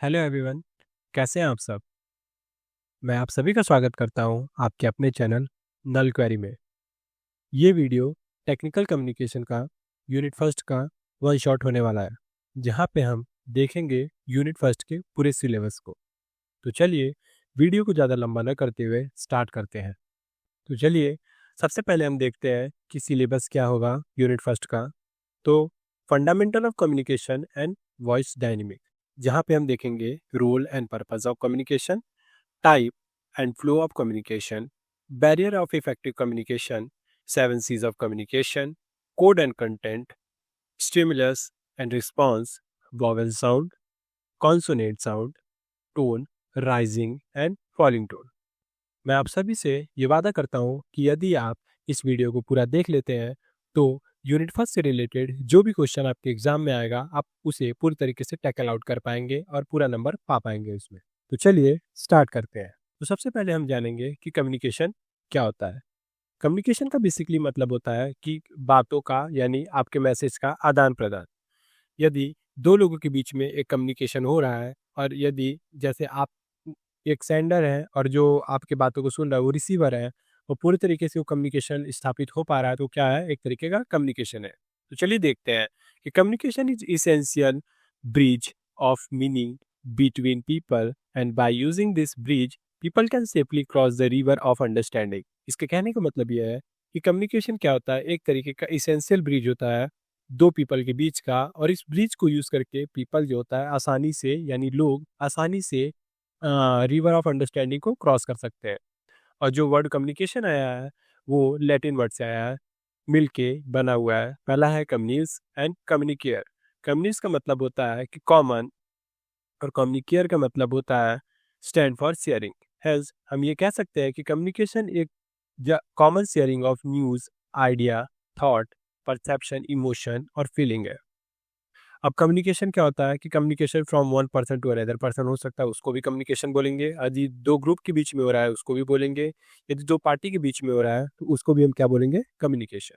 Hello everyone. कैसे हैं आप सब? मैं आप सभी का स्वागत करता हूं आपके अपने चैनल नल क्वेरी में। ये वीडियो टेक्निकल कम्युनिकेशन का यूनिट फर्स्ट का वन शॉट होने वाला है, जहां पे हम देखेंगे यूनिट फर्स्ट के पूरे सिलेबस को। तो चलिए वीडियो को ज़्यादा लंबा न करते हुए स्टार्ट करते हैं। तो चलिए सबसे पहले हम देखते हैं कि सिलेबस क्या होगा यूनिट फर्स्ट का। तो fundamental of communication and voice dynamic, जहाँ पे हम देखेंगे role and purpose of communication, type and flow of communication, barrier of effective communication, 7 C's of communication, code and content, stimulus and response, vowel sound, consonant sound, tone, rising and falling tone। मैं आप सभी से ये वादा करता हूँ कि यदि आप इस वीडियो को पूरा देख लेते हैं तो यूनिट फर्स्ट से रिलेटेड जो भी क्वेश्चन आपके एग्जाम में आएगा आप उसे पूरी तरीके से टैकल आउट कर पाएंगे और पूरा नंबर पा पाएंगे उसमें। तो चलिए स्टार्ट करते हैं। तो सबसे पहले हम जानेंगे कि कम्युनिकेशन क्या होता है। कम्युनिकेशन का बेसिकली मतलब होता है कि बातों का यानी आपके मैसेज का आदान प्रदान। यदि दो लोगों के बीच में एक कम्युनिकेशन हो रहा है और यदि जैसे आप एक सेंडर है और जो आपकी बातों को सुन रहा है वो रिसीवर है और पूरी तरीके से वो कम्युनिकेशन स्थापित हो पा रहा है, तो क्या है, एक तरीके का कम्युनिकेशन है। तो चलिए देखते हैं कि communication is essential bridge of meaning between people and by using this bridge people can safely cross the river of understanding. इसके कहने का मतलब यह है कि कम्युनिकेशन क्या होता है, एक तरीके का इसेंशियल ब्रिज होता है दो पीपल के बीच का, और इस ब्रिज को यूज करके पीपल जो होता है आसानी से यानी लोग आसानी से रिवर ऑफ अंडरस्टैंडिंग को क्रॉस कर सकते हैं। और जो वर्ड कम्युनिकेशन आया है वो लैटिन वर्ड से आया है, मिलके बना हुआ है। पहला है कम्युनिस एंड कम्युनिकेयर। कम्युनिस का मतलब होता है कि कॉमन और कम्युनिकेयर का मतलब होता है स्टैंड फॉर शेयरिंग। हेल्स हम ये कह सकते हैं कि कम्युनिकेशन एक common sharing of news, idea, thought, perception, emotion और फीलिंग है। अब कम्युनिकेशन क्या होता है कि communication from one person to another person हो सकता है, उसको भी कम्युनिकेशन बोलेंगे। यदि दो ग्रुप के बीच में हो रहा है उसको भी बोलेंगे। यदि दो पार्टी के बीच में हो रहा है तो उसको भी हम क्या बोलेंगे, कम्युनिकेशन।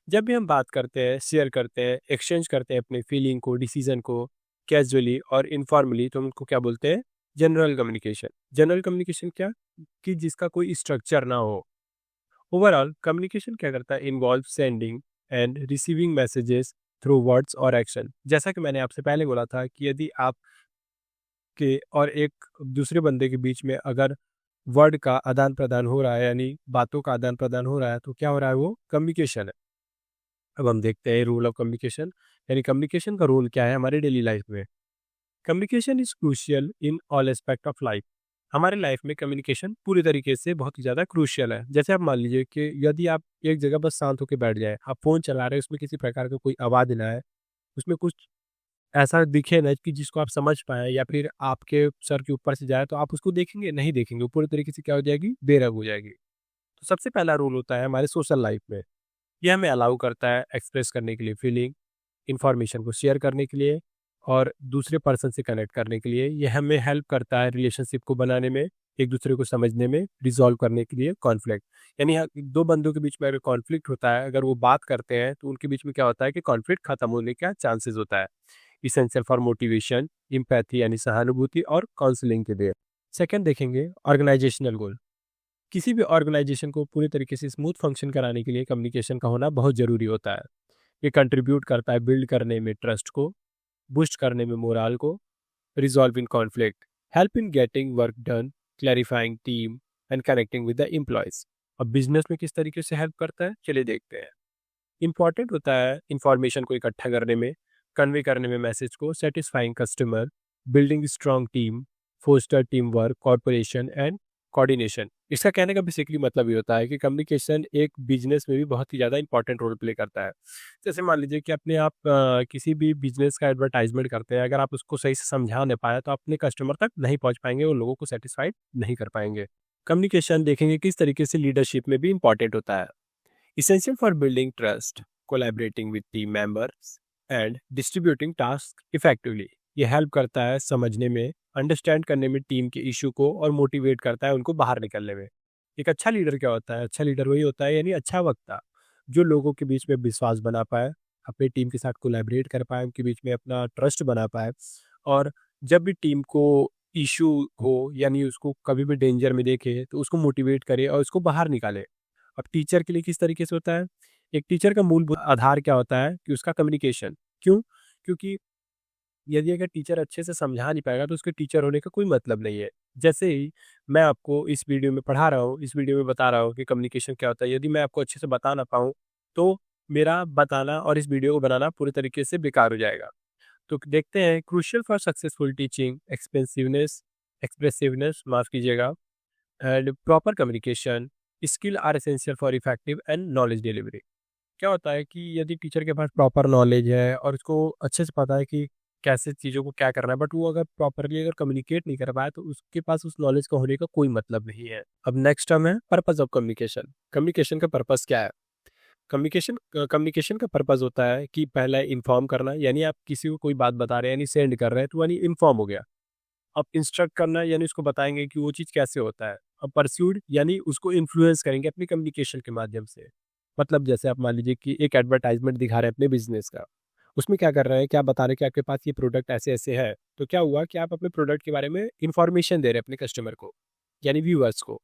जब भी हम बात करते हैं, शेयर करते हैं, एक्सचेंज करते हैं अपने फीलिंग को, डिसीजन को कैजुअली और इनफॉर्मली, तो हम उनको क्या बोलते हैं, जनरल कम्युनिकेशन। जनरल कम्युनिकेशन क्या, कि जिसका कोई स्ट्रक्चर ना हो। ओवरऑल कम्युनिकेशन क्या करता है, involve sending end receiving messages through words और एक्शन। जैसा कि मैंने आपसे पहले बोला था कि यदि आप के और एक दूसरे बंदे के बीच में अगर वर्ड का आदान प्रदान हो रहा है यानी बातों का आदान प्रदान हो रहा है तो क्या हो रहा है, वो कम्युनिकेशन है। अब हम देखते हैं रोल ऑफ कम्युनिकेशन, यानी कम्युनिकेशन का रोल क्या है हमारे डेली लाइफ में। Communication is crucial in all aspect of life. हमारे लाइफ में कम्युनिकेशन पूरी तरीके से बहुत ही ज़्यादा क्रूशियल है। जैसे आप मान लीजिए कि यदि आप एक जगह बस शांत होकर बैठ जाए, आप फ़ोन चला रहे हैं, उसमें किसी प्रकार का कोई आवाज़ ना आए, उसमें कुछ ऐसा दिखे ना कि जिसको आप समझ पाएँ या फिर आपके सर के ऊपर से जाए, तो आप उसको देखेंगे, नहीं देखेंगे, वो पूरी तरीके से क्या हो जाएगी, बेरंग हो जाएगी। तो सबसे पहला रूल होता है हमारे सोशल लाइफ में, ये हमें अलाउ करता है एक्सप्रेस करने के लिए फीलिंग, इन्फॉर्मेशन को शेयर करने के लिए और दूसरे पर्सन से कनेक्ट करने के लिए। ये हमें हेल्प करता है रिलेशनशिप को बनाने में, एक दूसरे को समझने में, रिजॉल्व करने के लिए कॉन्फ्लिक्ट। यानी दो बंदों के बीच में अगर कॉन्फ्लिक्ट होता है, अगर वो बात करते हैं तो उनके बीच में क्या होता है कि कॉन्फ्लिक्ट खत्म होने का चांसेस होता है। इसेंशियल फॉर मोटिवेशन, इम्पैथी यानी सहानुभूति और काउंसलिंग के लिए। सेकंड देखेंगे ऑर्गेनाइजेशनल गोल। किसी भी ऑर्गेनाइजेशन को पूरी तरीके से स्मूथ फंक्शन कराने के लिए कम्युनिकेशन का होना बहुत ज़रूरी होता है। ये कंट्रीब्यूट करता है बिल्ड करने में ट्रस्ट को, बूस्ट करने में मोराल को, resolve in conflict, help in getting work done, clarifying team and connecting with the employees. अब बिजनेस में किस तरीके से हेल्प करता है, चलिए देखते हैं। इंपॉर्टेंट होता है इंफॉर्मेशन को इकट्ठा करने में, कन्वे करने में मैसेज को, satisfying customer, building strong team, foster team work, corporation and coordination. इसका कहने का बेसिकली मतलब ये होता है कि कम्युनिकेशन एक बिजनेस में भी बहुत ही ज़्यादा इंपॉर्टेंट रोल प्ले करता है। जैसे मान लीजिए कि अपने आप किसी भी बिजनेस का एडवर्टाइजमेंट करते हैं, अगर आप उसको सही से समझा नहीं पाया तो अपने कस्टमर तक नहीं पहुंच पाएंगे, उन लोगों को सेटिस्फाइड नहीं कर पाएंगे। कम्युनिकेशन देखेंगे किस तरीके से लीडरशिप में भी इंपॉर्टेंट होता है। Essential for building trust, collaborating with team members and distributing tasks effectively। ये हेल्प करता है समझने में, अंडरस्टैंड करने में टीम के इशू को और मोटिवेट करता है उनको बाहर निकलने में। एक अच्छा लीडर क्या होता है, अच्छा लीडर वही होता है यानी अच्छा वक्ता जो लोगों के बीच में विश्वास बना पाए, अपनी टीम के साथ कोलैबोरेट कर पाए, उनके बीच में अपना ट्रस्ट बना पाए और जब भी टीम को इशू हो, यानी उसको कभी भी डेंजर में देखे, तो उसको मोटिवेट करे और उसको बाहर निकाले। अब टीचर के लिए किस तरीके से होता है? एक टीचर का मूलभूत आधार क्या होता है कि उसका कम्युनिकेशन। क्यों? क्योंकि यदि अगर टीचर अच्छे से समझा नहीं पाएगा तो उसके टीचर होने का कोई मतलब नहीं है। जैसे ही मैं आपको इस वीडियो में पढ़ा रहा हूँ, इस वीडियो में बता रहा हूँ कि कम्युनिकेशन क्या होता है, यदि मैं आपको अच्छे से बता ना पाऊँ, तो मेरा बताना और इस वीडियो को बनाना पूरे तरीके से बेकार हो जाएगा। तो देखते हैं, crucial for successful teaching expressiveness माफ कीजिएगा, and proper communication skill are essential for effective and knowledge delivery. क्या होता है कि यदि टीचर के पास प्रॉपर नॉलेज है और उसको अच्छे से पता है कि कैसे चीज़ों को क्या करना है, बट वो अगर प्रॉपरली अगर कम्युनिकेट नहीं कर पाया, तो उसके पास उस नॉलेज का होने का कोई मतलब नहीं है। अब नेक्स्ट टर्म है पर्पस ऑफ कम्युनिकेशन। कम्युनिकेशन का पर्पस क्या है? कम्युनिकेशन कम्युनिकेशन का पर्पस होता है कि पहला इन्फॉर्म करना, यानी आप किसी को कोई बात बता रहे हैं, यानी सेंड कर रहे हैं, तो यानी इन्फॉर्म हो गया। अब इंस्ट्रक्ट करना, यानी उसको बताएंगे कि वो चीज़ कैसे होता है। अब परस्यूड, यानी उसको इन्फ्लुएंस करेंगे अपनी कम्युनिकेशन के माध्यम से। मतलब जैसे आप मान लीजिए कि एक एडवर्टाइजमेंट दिखा रहे हैं अपने बिजनेस का, उसमें क्या कर रहे हैं, क्या बता रहे हैं कि आपके पास ये प्रोडक्ट ऐसे ऐसे है। तो क्या हुआ कि आप अपने प्रोडक्ट के बारे में इंफॉर्मेशन दे रहे हैं अपने कस्टमर को, यानी व्यूअर्स को,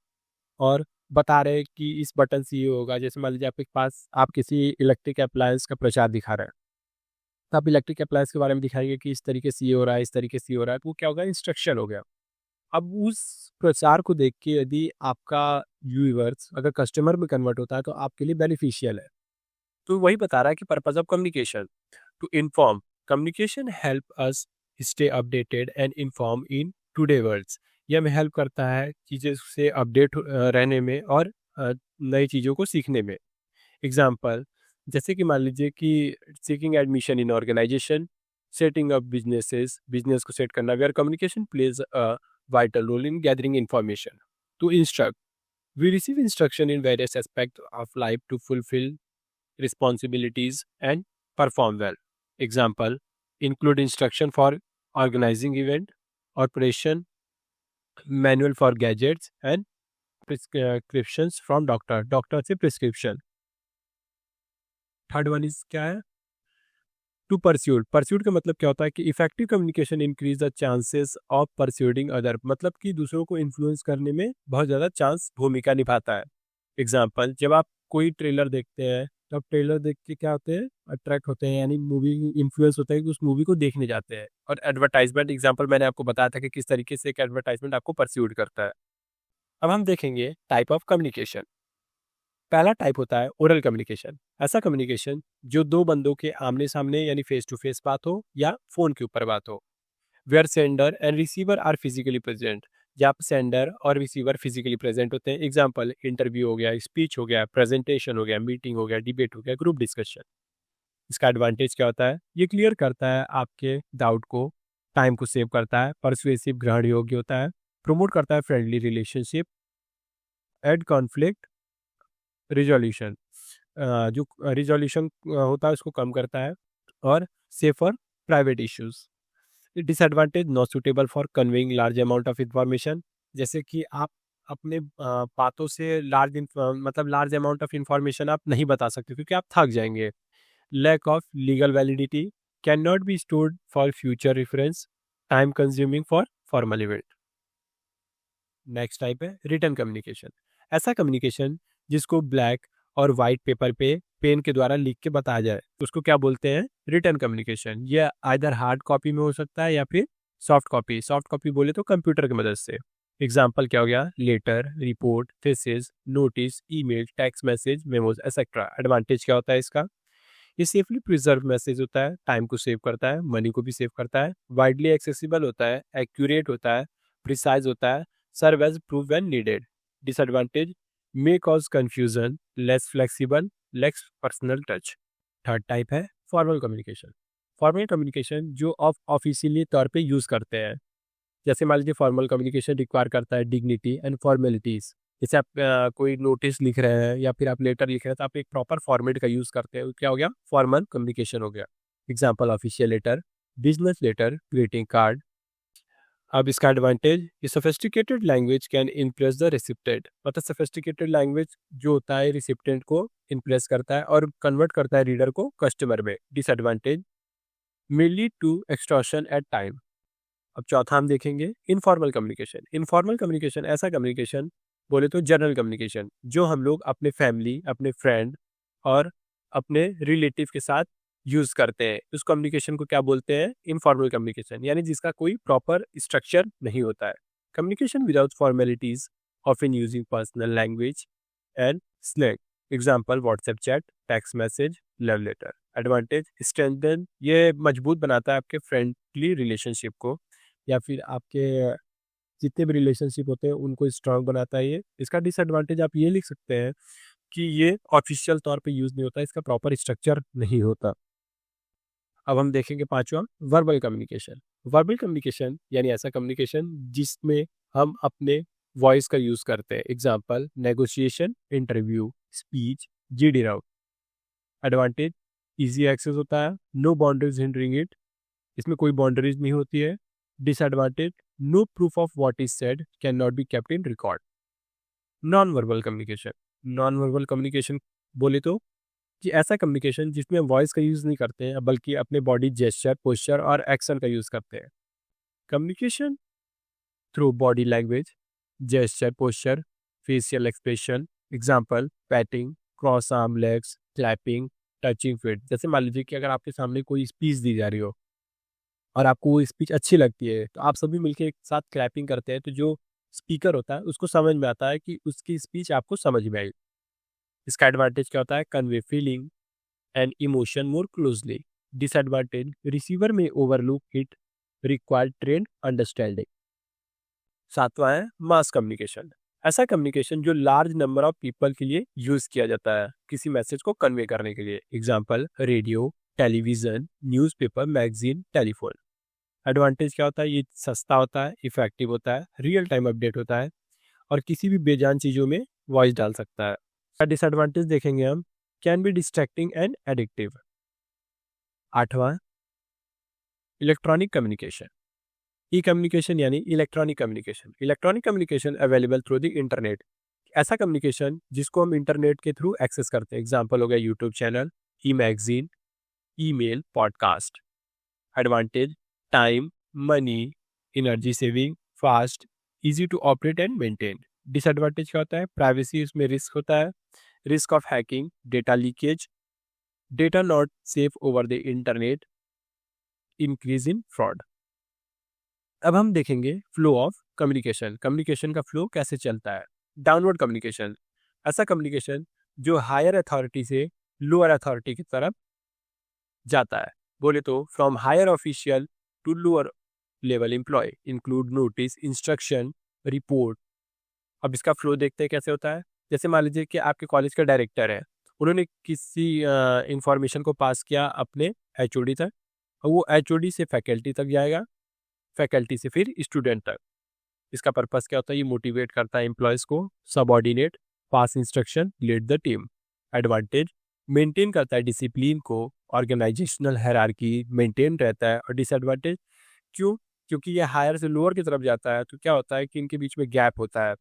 और बता रहे हैं कि इस बटन से ये होगा। जैसे मान लीजिए आपके पास आप किसी इलेक्ट्रिक अप्लायंस का प्रचार दिखा रहे हैं, तो आप इलेक्ट्रिक अप्लायंस के बारे में दिखाइए कि इस तरीके से ये हो रहा है, इस तरीके से ये हो रहा है, तो वो क्या होगा, इंस्ट्रक्शन हो गया। अब उस प्रचार को देख के यदि आपका व्यूअर्स अगर कस्टमर में कन्वर्ट होता है, तो आपके लिए बेनिफिशियल है। तो वही बता रहा है कि purpose of communication to inform. Communication help us stay updated and inform in today worlds. ये हमें हेल्प करता है चीज़ें से अपडेट रहने में और नई चीज़ों को सीखने में। एग्जाम्पल, जैसे कि मान लीजिए कि seeking admission in organization, setting up businesses, business को सेट करना, where communication plays a vital role in gathering information. To instruct, we receive instruction in various aspect of life to fulfil responsibilities and perform well. Example include instruction for organizing event, operation, manual for gadgets, and prescriptions from doctor. Doctor से prescription. Third one is क्या है? To pursued. Pursued का मतलब क्या होता है कि effective communication increase the chances of persuading other, मतलब कि दूसरों को इन्फ्लुएंस करने में बहुत ज़्यादा चांस भूमिका निभाता है। एग्जाम्पल, जब आप कोई ट्रेलर देखते हैं, तब ट्रेलर देख के क्या होते हैं, अट्रैक्ट होते हैं, यानी मूवी इन्फ्लुएंस होता है कि उस मूवी को देखने जाते हैं। और एडवर्टाइजमेंट, एग्जाम्पल मैंने आपको बताया था कि किस तरीके से एक एडवर्टाइजमेंट आपको परस्यूड करता है। अब हम देखेंगे टाइप ऑफ कम्युनिकेशन। पहला टाइप होता है ओरल कम्युनिकेशन। ऐसा कम्युनिकेशन जो दो बंदों के आमने सामने यानी फेस टू फेस बात हो या फोन के ऊपर बात हो। Where sender and receiver are physically present, जहाँ पर सेंडर और रिसीवर फिजिकली प्रेजेंट होते हैं। एग्जाम्पल, इंटरव्यू हो गया, स्पीच हो गया, प्रेजेंटेशन हो गया, मीटिंग हो गया, डिबेट हो गया, ग्रुप डिस्कशन। इसका एडवांटेज क्या होता है? ये क्लियर करता है आपके डाउट को, टाइम को सेव करता है, परसुएसिव ग्रहण योग्य होता है, प्रमोट करता है friendly relationship, aid conflict resolution, जो रिजोल्यूशन होता है उसको कम करता है, और safer private issues. Disadvantage, not suitable for conveying large amount of information. जैसे कि आप अपने बातों से मतलब लार्ज अमाउंट ऑफ इंफॉर्मेशन आप नहीं बता सकते क्योंकि आप थक जाएंगे। Lack of legal validity, can not be stored for future reference, time consuming for formal event. Next type है रिटन कम्युनिकेशन। ऐसा कम्युनिकेशन जिसको ब्लैक और वाइट पेपर पे पेन के द्वारा लिख के बताया जाए, तो उसको क्या बोलते हैं? Written communication. यह आइदर हार्ड कॉपी में हो सकता है या फिर सॉफ्ट कॉपी। सॉफ्ट कॉपी बोले तो कंप्यूटर की मदद से। एग्जाम्पल क्या हो गया? Letter, report, thesis, notice, email, text message, memos etcetera. Advantage क्या होता है इसका? ये सेफली प्रिजर्व मैसेज होता है, टाइम को सेव करता है, मनी को भी सेव करता है, वाइडली एक्सेसिबल होता है, एक्यूरेट होता है, प्रिसाइज होता है, serve as proof when needed. Disadvantage, may cause confusion, less flexible, less personal touch. Third type है फॉर्मल कम्युनिकेशन। फॉर्मल कम्युनिकेशन जो ऑफिशियली तौर पे यूज करते हैं। जैसे मान लीजिए फॉर्मल कम्युनिकेशन रिक्वायर करता है डिग्निटी एंड फॉर्मेलिटीज। जैसे आप कोई नोटिस लिख रहे हैं या फिर आप लेटर लिख रहे हैं, तो आप एक प्रॉपर फॉर्मेट का यूज करते हैं, वो क्या हो गया? फॉर्मल कम्युनिकेशन हो गया। Example, official letter, business letter, greeting card. अब इसका एडवांटेज, ये sophisticated language can impress the recipient, मतलब सोफिस्टिकेटेड लैंग्वेज जो होता है रिसिप्टेंट को इम्प्रेस करता है और कन्वर्ट करता है रीडर को कस्टमर में। Disadvantage, may lead to extortion at time. अब चौथा हम देखेंगे इनफॉर्मल कम्युनिकेशन। इनफॉर्मल कम्युनिकेशन ऐसा कम्युनिकेशन, बोले तो जनरल कम्युनिकेशन, जो हम लोग अपने फैमिली, अपने फ्रेंड और अपने रिलेटिव के साथ यूज करते हैं। उस कम्युनिकेशन को क्या बोलते हैं? इनफॉर्मल कम्युनिकेशन, यानी जिसका कोई प्रॉपर स्ट्रक्चर नहीं होता है। Communication without formalities, often using personal language and slang. Example WhatsApp chat, text message, love letter. Advantage strengthen, ये मजबूत बनाता है आपके फ्रेंडली रिलेशनशिप को, या फिर आपके जितने भी रिलेशनशिप होते हैं उनको स्ट्रांग बनाता है ये। इसका डिसएडवांटेज आप ये लिख सकते हैं कि ये ऑफिशियल तौर पे यूज नहीं होता, इसका प्रॉपर स्ट्रक्चर नहीं होता। अब हम देखेंगे पांचवा, वर्बल कम्युनिकेशन। वर्बल कम्युनिकेशन यानी ऐसा कम्युनिकेशन जिसमें हम अपने वॉइस का यूज करते हैं। Example negotiation, interview, speech, GD round. Advantage easy access होता है, नो बाउंड्रीज हिंडरिंग इट, इसमें कोई बाउंड्रीज नहीं होती है। Disadvantage no proof of what is said can not be kept in record. Non verbal communication. Non verbal communication बोले तो कि ऐसा कम्युनिकेशन जिसमें हम वॉइस का यूज नहीं करते हैं बल्कि अपने बॉडी जेस्चर, पोस्चर और एक्शन का यूज करते हैं। Communication through body language, gesture, posture, facial expression. Example patting, cross arm legs, clapping, touching feet. जैसे मान लीजिए कि अगर आपके सामने कोई स्पीच दी जा रही हो और आपको वो स्पीच अच्छी लगती है तो आप सभी मिलकर एक साथ क्लैपिंग करते हैं, तो जो स्पीकर होता है उसको समझ में आता है कि उसकी स्पीच आपको समझ में आई। इसका एडवांटेज क्या होता है? Convey feeling and emotion more closely. Disadvantage receiver में overlook it, required trained understanding. सातवां है मास कम्युनिकेशन। ऐसा कम्युनिकेशन जो लार्ज नंबर ऑफ पीपल के लिए यूज किया जाता है किसी मैसेज को कन्वे करने के लिए। Example radio, television, newspaper, magazine, telephone. Advantage क्या होता है? ये सस्ता होता है, इफेक्टिव होता है, रियल टाइम अपडेट होता है और किसी भी बेजान चीजों में वॉइस डाल सकता है। डिसएडवांटेज देखेंगे हम, can be distracting and addictive. आठवां इलेक्ट्रॉनिक कम्युनिकेशन। ई कम्युनिकेशन यानी electronic communication. Electronic communication available through the internet. ऐसा कम्युनिकेशन जिसको हम इंटरनेट के थ्रू एक्सेस करते हैं। एग्जाम्पल हो गया YouTube channel, e magazine, email, podcast. Advantage time, money, energy saving, fast, easy to operate and maintain. Disadvantage क्या होता है? प्राइवेसी इसमें रिस्क होता है, risk of hacking, data leakage, data not safe over the internet, increase in fraud. अब हम देखेंगे flow of communication. Communication का फ्लो कैसे चलता है? डाउनवर्ड कम्युनिकेशन, ऐसा कम्युनिकेशन जो हायर अथॉरिटी से लोअर अथॉरिटी की तरफ जाता है। बोले तो from higher official to lower level employ, include notice, instruction, report. अब इसका फ्लो देखते हैं कैसे होता है। जैसे मान लीजिए कि आपके कॉलेज का डायरेक्टर है, उन्होंने किसी इंफॉर्मेशन को पास किया अपने एचओडी तक, और वो एचओडी से फैकल्टी तक जाएगा, फैकल्टी से फिर स्टूडेंट तक। इसका पर्पस क्या होता है? ये मोटिवेट करता है एम्प्लॉयज को, subordinate, pass instruction, lead the team. Advantage maintain करता है डिसिप्लिन को, ऑर्गेनाइजेशनल हायरार्की मेंटेन रहता है। और डिसएडवांटेज क्यों? क्योंकि ये हायर से लोअर की तरफ जाता है तो क्या होता है कि इनके बीच में गैप होता है।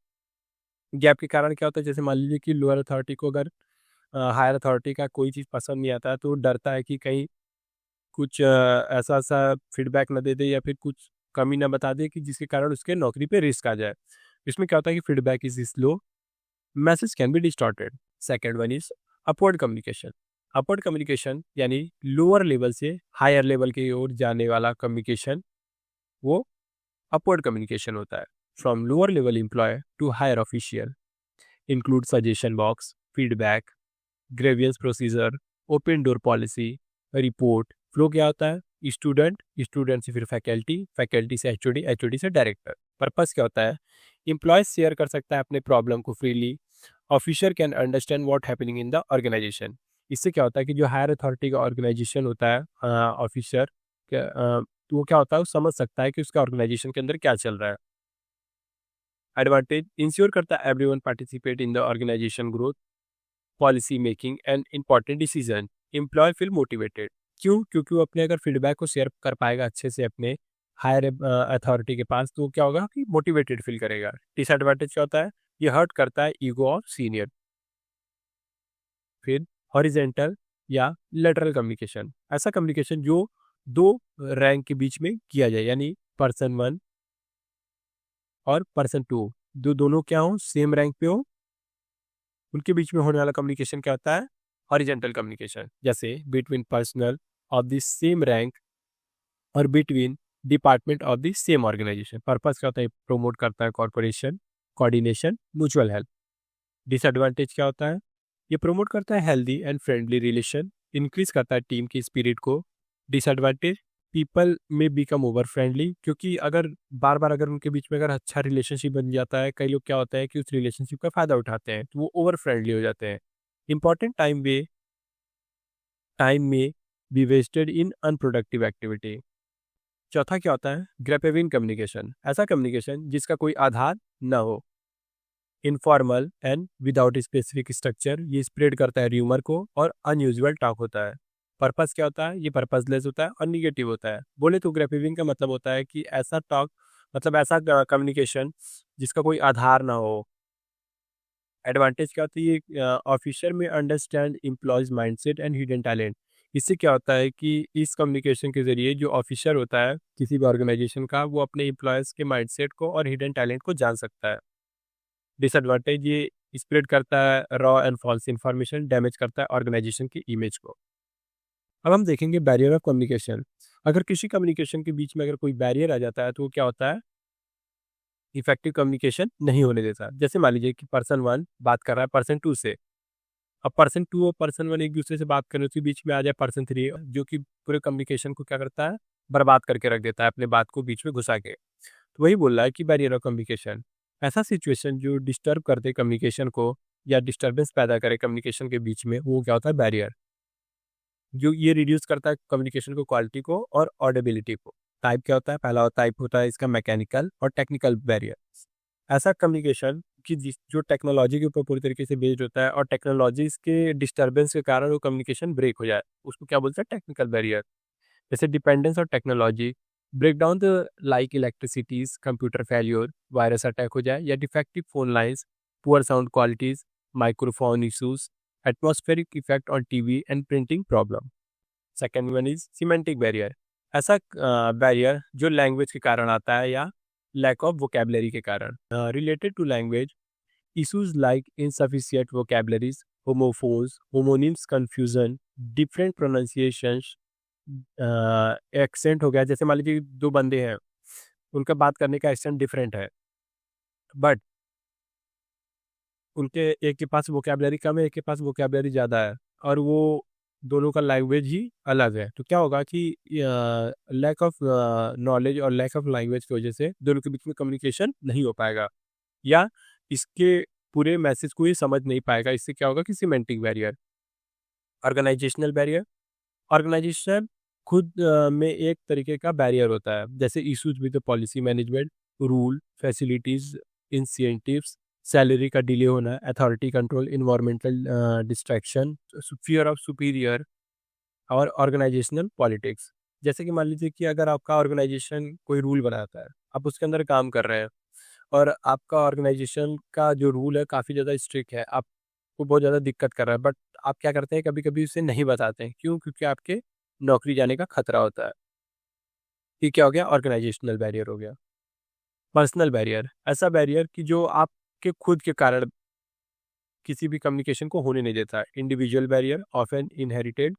गैप के कारण क्या होता है? जैसे मान लीजिए कि लोअर अथॉरिटी को अगर हायर अथॉरिटी का कोई चीज़ पसंद नहीं आता है तो डरता है कि कहीं कुछ ऐसा ऐसा फीडबैक ना दे दे या फिर कुछ कमी ना बता दे कि जिसके कारण उसके नौकरी पे रिस्क आ जाए। इसमें क्या होता है कि feedback is slow, message can be distorted. Second one is upward communication. Upward communication यानी लोअर लेवल से हायर लेवल की ओर जाने वाला कम्युनिकेशन, वो अपवर्ड कम्युनिकेशन होता है। From lower level employ to higher official, include suggestion box, feedback, grievance procedure, open door policy, report. Flow क्या होता है? स्टूडेंट, स्टूडेंट से फिर फैकल्टी, फैकल्टी से एचओडी, एचओडी से डायरेक्टर। पर्पस क्या होता है? एम्प्लॉय शेयर कर सकता है अपने प्रॉब्लम को freely, officer can understand what happening in the organization. इससे क्या होता है कि जो हायर अथॉरिटी का ऑर्गेनाइजेशन होता है, ऑफिसर, तो वो क्या होता है, वो समझ सकता है कि उसका ऑर्गेनाइजेशन के अंदर क्या चल रहा है। एडवांटेज इंश्योर करता है everyone participate in the organization growth, policy making and important decision. Employ feel motivated. क्यों? क्योंकि वो अपने अगर फीडबैक को शेयर कर पाएगा अच्छे से अपने हायर अथॉरिटी के पास, तो क्या होगा कि मोटिवेटेड फील करेगा। डिसएडवांटेज क्या होता है? ये हर्ट करता है ईगो ऑफ सीनियर। फिर हॉरिजेंटल या लेटरल कम्युनिकेशन, ऐसा कम्युनिकेशन जो दो रैंक के बीच में किया जाए, यानी पर्सन 1 और पर्सन 2 दोनों क्या हो, सेम रैंक पे हो, उनके बीच में होने वाला कम्युनिकेशन क्या होता है, हॉरिजॉन्टल कम्युनिकेशन। जैसे between personal of the same rank और between department of the same organisation. Purpose क्या होता है, प्रोमोट करता है corporation, coordination, mutual help. Disadvantage क्या होता है, ये प्रोमोट करता है healthy and friendly relation, increase करता है टीम की स्पिरिट को। डिसएडवांटेज, पीपल में बिकम ओवर फ्रेंडली, क्योंकि अगर बार बार अगर उनके बीच में अगर अच्छा रिलेशनशिप बन जाता है, कई लोग क्या होता है कि उस रिलेशनशिप का फायदा उठाते हैं, तो वो ओवर फ्रेंडली हो जाते हैं। इंपॉर्टेंट टाइम में बी वेस्टेड इन अनप्रोडक्टिव एक्टिविटी। चौथा क्या होता है, ग्रेपेविन कम्युनिकेशन, ऐसा कम्युनिकेशन जिसका कोई आधार न हो। Informal and without specific structure, ये स्प्रेड करता है र्यूमर को और अनयूजुअल टॉक होता है। पर्पस क्या होता है, ये पर्पसलेस होता है और निगेटिव होता है। बोले तो ग्रेपेविन का मतलब होता है कि ऐसा टॉक, मतलब ऐसा कम्युनिकेशन जिसका कोई आधार ना हो। एडवांटेज क्या होती है, ऑफिसर में understand employees mindset and hidden talent. इससे क्या होता है कि इस कम्युनिकेशन के जरिए जो ऑफिसर होता है किसी भी ऑर्गेनाइजेशन का, वो अपने एम्प्लॉयज के माइंडसेट को और हिडन टैलेंट को जान सकता है। डिसएडवांटेज, ये स्प्रेड करता है raw and false information, damage करता है ऑर्गेनाइजेशन की इमेज को। अब हम देखेंगे बैरियर ऑफ कम्युनिकेशन। अगर किसी कम्युनिकेशन के बीच में अगर कोई बैरियर आ जाता है तो वो क्या होता है, इफेक्टिव कम्युनिकेशन नहीं होने देता। जैसे मान लीजिए कि पर्सन 1 बात कर रहा है पर्सन 2 से, अब पर्सन 2 और पर्सन 1 एक दूसरे से बात करने, उसके बीच में आ जाए पर्सन 3, जो कि पूरे कम्युनिकेशन को क्या करता है, बर्बाद करके रख देता है अपने बात को बीच में घुसा के। तो वही बोल रहा है कि बैरियर ऑफ कम्युनिकेशन, ऐसा सिचुएशन जो डिस्टर्ब कर दे कम्युनिकेशन को या डिस्टर्बेंस पैदा करे कम्युनिकेशन के बीच में, वो क्या होता है, बैरियर। जो ये रिड्यूस करता है कम्युनिकेशन को, क्वालिटी को और ऑडिबिलिटी को। टाइप क्या होता है, पहला टाइप होता है इसका मैकेनिकल और टेक्निकल बैरियर। ऐसा कम्युनिकेशन कि जो टेक्नोलॉजी के ऊपर पूरी तरीके से बेस्ड होता है और टेक्नोलॉजीज के डिस्टर्बेंस के कारण वो कम्युनिकेशन ब्रेक हो जाए, उसको क्या बोलते हैं, टेक्निकल बैरियर। जैसे डिपेंडेंस और technology, break down the like electricities, computer failure, virus attack हो जाए या defective phone lines, poor sound qualities, microphone issues, atmospheric effect on TV and printing problem. Second one is semantic barrier, ऐसा barrier जो language के कारण आता है या लैक ऑफ वोकेबलरी के कारण। Related to language, issues like insufficient vocabularies, homophones, homonyms confusion, different pronunciations, accent हो गया। जैसे मान लीजिए दो बंदे हैं, उनका बात करने का एक्सेंट डिफरेंट है, बट उनके एक के पास वोकेबलरी कम है, एक के पास वोकेबलरी ज़्यादा है, और वो दोनों का लैंग्वेज ही अलग है। तो क्या होगा कि लैक ऑफ नॉलेज और लैक ऑफ लैंग्वेज की वजह से दोनों के बीच में कम्युनिकेशन नहीं हो पाएगा, या इसके पूरे मैसेज को ये समझ नहीं पाएगा। इससे क्या होगा कि semantic barrier. Organizational barrier, organization खुद में एक तरीके का बैरियर होता है। जैसे issues with policy management, rule, facilities, incentives, salary का डिले होना, authority control, environmental distraction, fear of superior और ऑर्गेनाइजेशनल पॉलिटिक्स। जैसे कि मान लीजिए कि अगर आपका ऑर्गेनाइजेशन कोई रूल बनाता है, आप उसके अंदर काम कर रहे हैं और आपका ऑर्गेनाइजेशन का जो रूल है काफ़ी ज़्यादा स्ट्रिक्ट है, आपको बहुत ज़्यादा दिक्कत कर रहा है, बट आप क्या करते हैं, कभी कभी उसे नहीं बताते हैं। क्यों? क्योंकि आपके नौकरी जाने का खतरा होता है। ये क्या हो गया, ऑर्गेनाइजेशनल बैरियर हो गया। पर्सनल बैरियर, ऐसा बैरियर कि जो आपके खुद के कारण किसी भी कम्युनिकेशन को होने नहीं देता है। Individual barrier, often inherited,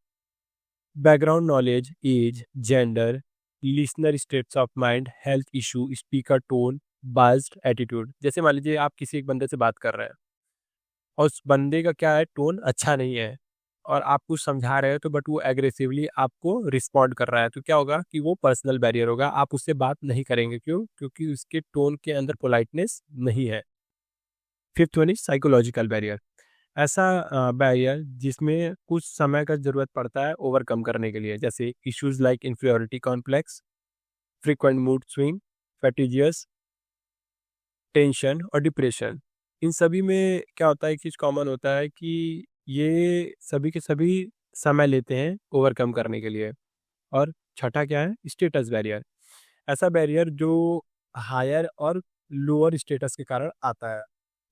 background knowledge, age, gender, listener states of mind, health issue, speaker tone, biased attitude. जैसे मान लीजिए आप किसी एक बंदे से बात कर रहे हैं और उस बंदे का क्या है, टोन अच्छा नहीं है, और आप कुछ समझा रहे हो तो बट वो एग्रेसिवली आपको रिस्पॉन्ड कर रहा है, तो क्या होगा कि वो पर्सनल बैरियर होगा, आप उससे बात नहीं करेंगे। क्यों? क्योंकि उसके टोन के अंदर पोलाइटनेस नहीं है। Fifth one is psychological barrier, ऐसा बैरियर जिसमें कुछ समय का जरूरत पड़ता है ओवरकम करने के लिए। जैसे issues like inferiority complex, frequent mood swing, fatigues, tension और डिप्रेशन। इन सभी में क्या होता है, चीज़ कॉमन होता है कि ये सभी के सभी समय लेते हैं ओवरकम करने के लिए। और छठा क्या है, स्टेटस बैरियर, ऐसा बैरियर जो हायर और लोअर स्टेटस के कारण आता है।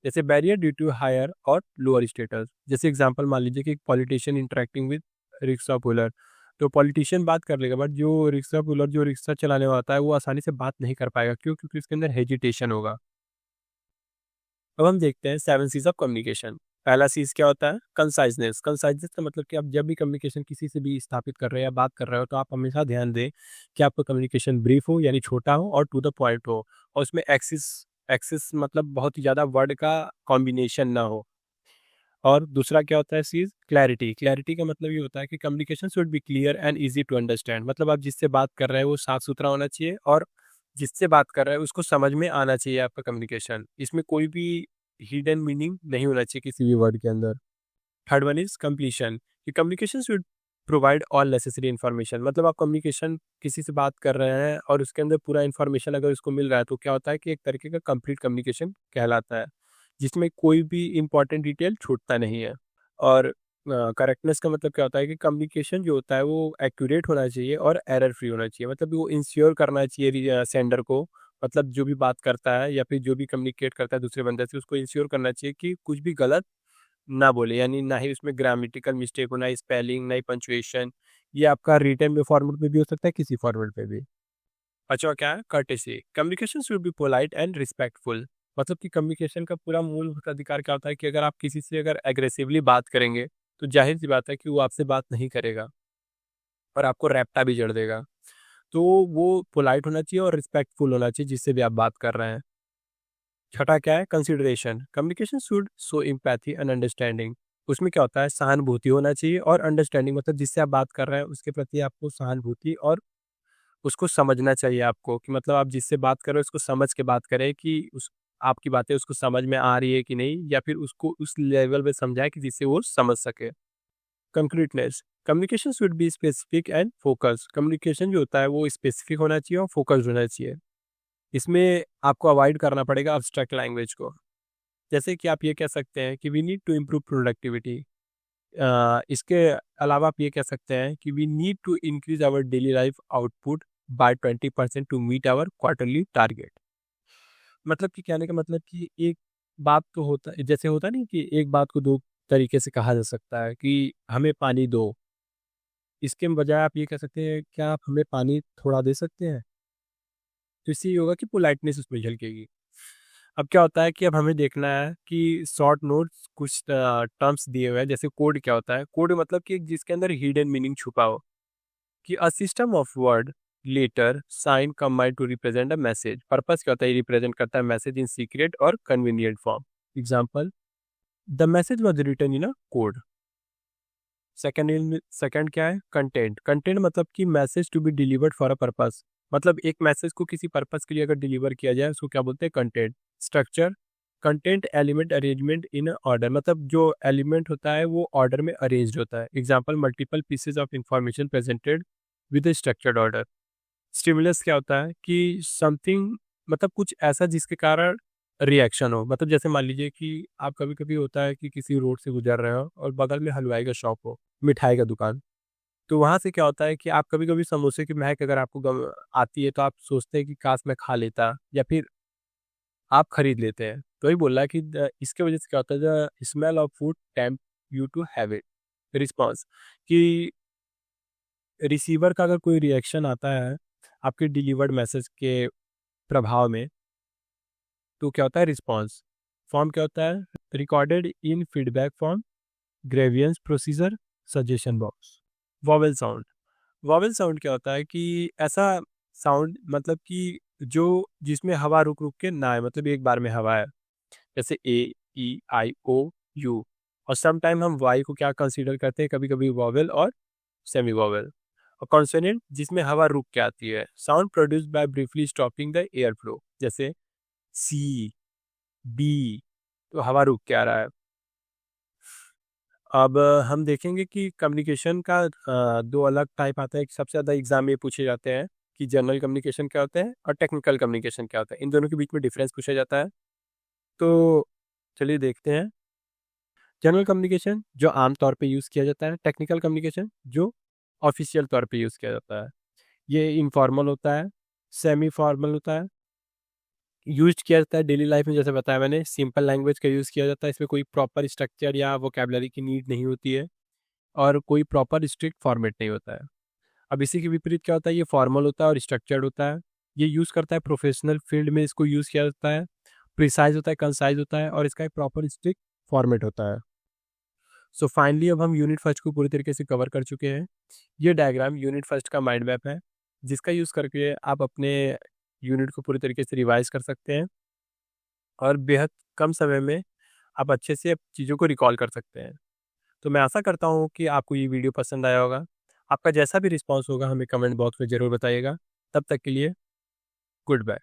जैसे बैरियर ड्यू टू हायर और लोअर स्टेटस, जैसे एग्जांपल मान लीजिए कि एक politician interacting with rickshaw puller, तो पॉलिटिशियन बात कर लेगा, बट जो रिक्शा पुलर, जो रिक्शा चलाने वाला होता है, वो आसानी से बात नहीं कर पाएगा। क्यों? क्योंकि उसके अंदर हेजिटेशन होगा। अब हम देखते हैं 7 सीज ऑफ कम्युनिकेशन। पहला सीज क्या होता है? कंसाइजनेस। कंसाइजनेस का मतलब कि आप जब भी कम्युनिकेशन किसी से भी स्थापित कर रहे हो या बात कर रहे हो, तो आप हमेशा ध्यान दें कि आपका कम्युनिकेशन ब्रीफ हो, यानी छोटा हो और टू द पॉइंट हो, और उसमें एक्सिस एक्सिस मतलब बहुत ही ज़्यादा वर्ड का कॉम्बिनेशन ना हो। और दूसरा क्या होता है चीज़? क्लैरिटी। क्लैरिटी का मतलब ये होता है कि communication should be clear and easy to understand. मतलब आप जिससे बात कर रहे हैं वो साफ सुथरा होना चाहिए, और जिससे बात कर रहे हैं उसको समझ में आना चाहिए आपका कम्युनिकेशन। इसमें कोई भी हिडन मीनिंग नहीं होना चाहिए किसी भी वर्ड के अंदर। Third one is completion. कि communication should provide all necessary information. मतलब आप कम्युनिकेशन किसी से बात कर रहे हैं और उसके अंदर पूरा इन्फॉर्मेशन अगर उसको मिल रहा है, तो क्या होता है कि एक तरीके का कंप्लीट कम्युनिकेशन कहलाता है, जिसमें कोई भी इंपॉर्टेंट डिटेल छूटता नहीं है। और करेक्टनेस का मतलब क्या होता है कि कम्युनिकेशन जो होता है वो एक्यूरेट होना चाहिए और एरर फ्री होना चाहिए। मतलब वो इंश्योर करना चाहिए सेंडर को, मतलब जो भी बात करता है या फिर जो भी कम्युनिकेट करता है दूसरे बंदे से, उसको इंश्योर करना चाहिए कि कुछ भी गलत ना बोले, यानी ना ही उसमें ग्रामेटिकल मिस्टेक हो, ना स्पेलिंग, ना ही पंचुएशन। ये आपका रिटन में फॉर्मेट में भी हो सकता है, किसी फॉर्मेट पे भी। अच्छा, क्या है? Courtesy. Communication should be polite and respectful. मतलब कि कम्युनिकेशन का पूरा मूलभूत अधिकार क्या होता है कि अगर आप किसी से अगर एग्रेसिवली बात करेंगे, तो जाहिर सी बात है कि वो आपसे बात नहीं करेगा और आपको रैप्टा भी जड़ देगा। तो वो पोलाइट होना चाहिए और रिस्पेक्टफुल होना चाहिए जिससे भी आप बात कर रहे हैं। छठा क्या है? Consideration. Communication should show empathy and understanding. उसमें क्या होता है? सहानुभूति होना चाहिए और अंडरस्टैंडिंग, मतलब जिससे आप बात कर रहे हैं उसके प्रति आपको सहानुभूति और उसको समझना चाहिए आपको, कि मतलब आप जिससे बात कर रहे हो उसको समझ के बात करें कि उस आपकी बातें उसको समझ में आ रही है कि नहीं, या फिर उसको उस लेवल पे समझाएं कि जिससे वो समझ सके। Concreteness. Communication should be specific and focus. Communication जो होता है वो स्पेसिफिक होना चाहिए और फोकस्ड होना चाहिए। इसमें आपको अवॉइड करना पड़ेगा अब्स्ट्रैक्ट लैंग्वेज को। जैसे कि आप ये कह सकते हैं कि we need to improve productivity. इसके अलावा आप ये कह सकते हैं कि we need to increase our daily life output by 20% to meet our quarterly target. मतलब कि कहने का मतलब कि एक बात तो होता है, जैसे होता नहीं कि एक बात को दो तरीके से कहा जा सकता है कि हमें पानी दो। इसके बजाय आप ये कह सकते हैं, क्या आप हमें पानी थोड़ा दे सकते हैं? तो इससे ये होगा कि पोलाइटनेस उसमें झलकेगी। अब क्या होता है कि अब हमें देखना है कि शॉर्ट नोट्स कुछ टर्म्स दिए हुए हैं। जैसे कोड क्या होता है? कोड मतलब कि जिसके अंदर हिडन मीनिंग छुपा हो, कि a system of word letter sign combine to represent a message. Purpose क्या होता है? ये रिप्रेजेंट करता है मैसेज इन सीक्रेट और convenient form. Example, the message was written in a code. Second क्या है? कंटेंट। कंटेंट मतलब कि message to be delivered for a purpose. मतलब एक मैसेज को किसी पर्पस के लिए अगर डिलीवर किया जाए उसको क्या बोलते हैं? Content. Structure. Content element arrangement in order. मतलब जो एलिमेंट होता है वो ऑर्डर में अरेंज्ड होता है। Example, multiple pieces of information presented with structured order. Stimulus क्या होता है? कि समथिंग, मतलब कुछ ऐसा जिसके कारण रिएक्शन हो। मतलब जैसे मान लीजिए कि आप कभी कभी होता है कि किसी रोड से गुजर रहे हो और बगल में हलवाई का शॉप हो, मिठाई का दुकान। तो वहां से क्या होता है कि आप कभी कभी समोसे की महक अगर आपको आती है, तो आप सोचते हैं कि काश मैं खा लेता, या फिर आप खरीद लेते हैं। तो वही बोल रहा है कि इसके वजह से क्या होता है? The smell of food tempt you to have it. Response, कि रिसीवर का अगर कोई रिएक्शन आता है आपके डिलीवर्ड मैसेज के प्रभाव में, तो क्या होता है? रिस्पॉन्स। फॉर्म क्या होता है? Recorded in feedback form, grievance procedure, suggestion box. Vowel sound. Vowel sound क्या होता है? कि ऐसा साउंड, मतलब कि जो जिसमें हवा रुक रुक के ना आए, मतलब एक बार में हवा है। जैसे ए, ई, आई, ओ, यू। और सम टाइम हम वाई को क्या कंसीडर करते हैं? कभी कभी वॉवेल और सेमी वॉवेल। और कॉन्सोनेंट, जिसमें हवा रुक के आती है। Sound produced by briefly stopping the air flow. जैसे सी, बी, तो हवा रुक के आ रहा है। अब हम देखेंगे कि कम्युनिकेशन का दो अलग टाइप आता है। एक सबसे ज़्यादा एग्जाम में पूछे जाते हैं कि जनरल कम्युनिकेशन क्या होता है और टेक्निकल कम्युनिकेशन क्या होता है। इन दोनों के बीच में डिफरेंस पूछा जाता है। तो चलिए देखते हैं। जनरल कम्युनिकेशन जो आम तौर पे यूज़ किया जाता है, टेक्निकल कम्युनिकेशन जो ऑफिशियल तौर पे यूज़ किया जाता है। ये इनफॉर्मल होता है, सेमी फॉर्मल होता है, यूज किया जाता है डेली लाइफ में। जैसे बताया मैंने, सिंपल लैंग्वेज का यूज़ किया जाता है। इसमें कोई प्रॉपर स्ट्रक्चर या वोकैबुलरी की नीड नहीं होती है, और कोई प्रॉपर स्ट्रिक्ट फॉर्मेट नहीं होता है। अब इसी के विपरीत क्या होता है, ये फॉर्मल होता है और स्ट्रक्चर्ड होता है। ये यूज़ करता है प्रोफेशनल फील्ड में, इसको यूज़ किया जाता है। प्रिसाइज होता है, कंसाइज होता है और इसका एक प्रॉपर स्ट्रिक्ट फॉर्मेट होता है। सो फाइनली अब हम यूनिट फर्स्ट को पूरी तरीके से कवर कर चुके हैं। ये डायग्राम यूनिट फर्स्ट का माइंड मैप है, जिसका यूज़ करके आप अपने यूनिट को पूरी तरीके से रिवाइज कर सकते हैं और बेहद कम समय में आप अच्छे से चीज़ों को रिकॉल कर सकते हैं। तो मैं आशा करता हूँ कि आपको ये वीडियो पसंद आया होगा। आपका जैसा भी रिस्पॉन्स होगा हमें कमेंट बॉक्स में ज़रूर बताइएगा। तब तक के लिए गुड बाय।